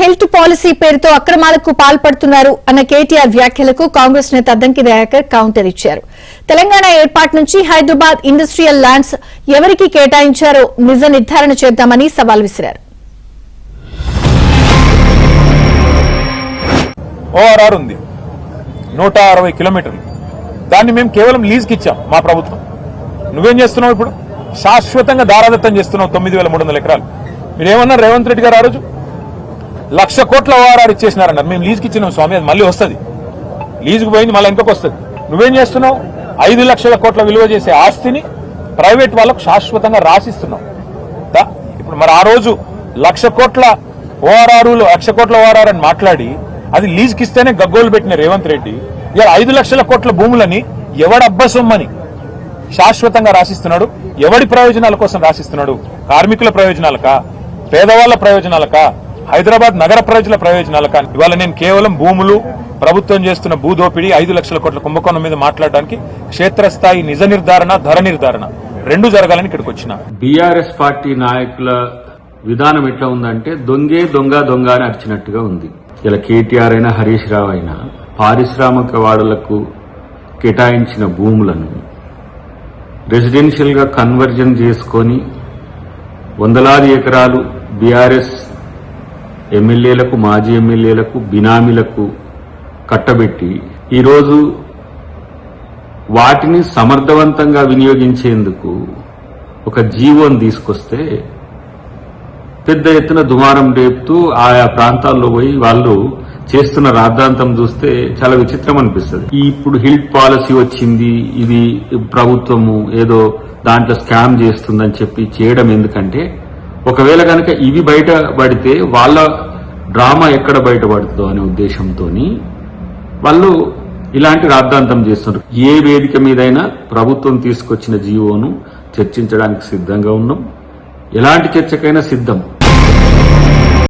Health policy పేరుతో అక్రమాలకు పాల్పడుతున్నారు అన్న కేటీఆర్ వ్యాఖ్యలకు కాంగ్రెస్ నేత అద్దంకి దయాకర్ కౌంటర్ ఇచ్చారు. తెలంగాణ ఏర్పాటు నుంచి హైదరాబాద్ ఇండస్ట్రియల్ ల్యాండ్స్ ఎవరికి కేటాయించారో నిజ నిర్ధారణ చేద్దామని సవాల్ విసిరారు. ORR ఉంది 160 కిలోమీటర్లు. దాన్ని మేము కేవలం లీజ్కి ఇచ్చాం మా ప్రభుత్వం. నువ్వేం చేస్తున్నావు? ఇప్పుడు శాశ్వతంగా దారాదత్తం చేస్తున్నావు 9300 ఎకరాలు. మీరేమన్నారు రేవంత్ రెడ్డి గారు ఆ రోజు? 1,00,000 కోట్ల ORR ఇచ్చేసినారన్నారు. మేము లీజ్కి ఇచ్చినాం స్వామి, అది మళ్ళీ వస్తుంది. లీజుకు పోయింది మళ్ళీ ఇంకొక వస్తుంది. నువ్వేం చేస్తున్నావు? 5 లక్షల కోట్ల విలువ చేసే ఆస్తిని ప్రైవేట్ వాళ్ళకు శాశ్వతంగా రాసిస్తున్నావు. ఇప్పుడు మరి ఆ రోజు 1,00,000 కోట్ల ORR అని మాట్లాడి అది లీజ్కి ఇస్తేనే గగ్గోలు పెట్టిన రేవంత్ రెడ్డి ఇలా 5 లక్షల కోట్ల భూములని ఎవడబ్బసొమ్మని శాశ్వతంగా రాసిస్తున్నాడు. ఎవడి ప్రయోజనాల కోసం రాసిస్తున్నాడు? కార్మికుల ప్రయోజనాలకా, పేదవాళ్ల ప్రయోజనాలకా, హైదరాబాద్ నగర ప్రజల ప్రయోజనాలకా? ఇవాళ నేను కేవలం భూములు, ప్రభుత్వం చేస్తున్న భూదోపిడీ, 5 లక్షల కోట్ల కుంభకోణం మీద మాట్లాడడానికి క్షేత్రస్థాయి నిజ నిర్ధారణ, ధర నిర్ధారణ రెండు జరగాలని ఇక్కడికి వచ్చిన. బీఆర్ఎస్ పార్టీ నాయకుల విధానం ఎట్లా ఉందంటే దొంగే దొంగ దొంగ అని అరిచినట్టుగా ఉంది. ఇలా కేటీఆర్ అయినా హరీష్ రావు అయినా పారిశ్రామిక వాడలకు కేటాయించిన భూములను రెసిడెన్షియల్ గా కన్వర్జన్ చేసుకొని వందలాది ఎకరాలు బీఆర్ఎస్ ఎమ్మెల్యేలకు, మాజీ ఎమ్మెల్యేలకు, బినామీలకు కట్టబెట్టి ఈరోజు వాటిని సమర్థవంతంగా వినియోగించేందుకు ఒక జీవోని తీసుకొస్తే పెద్ద ఎత్తున దుమారం రేపుతూ ఆయా ప్రాంతాల్లో పోయి వాళ్ళు చేస్తున్న రాద్ధాంతం చూస్తే చాలా విచిత్రం అనిపిస్తుంది. ఇప్పుడు హిల్ట్ పాలసీ వచ్చింది, ఇది ప్రభుత్వము ఏదో దాంట్లో స్కామ్ చేస్తుందని చెప్పి చేయడం ఎందుకంటే ఒకవేళ కనుక ఇవి బయటపడితే వాళ్ళ డ్రామా ఎక్కడ బయటపడుతుందో అనే ఉద్దేశంతో వాళ్ళు ఇలాంటి రాద్ధాంతం చేస్తున్నారు. ఏ వేదిక మీదైనా ప్రభుత్వం తీసుకొచ్చిన జీవోను చర్చించడానికి సిద్ధంగా ఉన్నాం. ఎలాంటి చర్చకైనా సిద్ధం.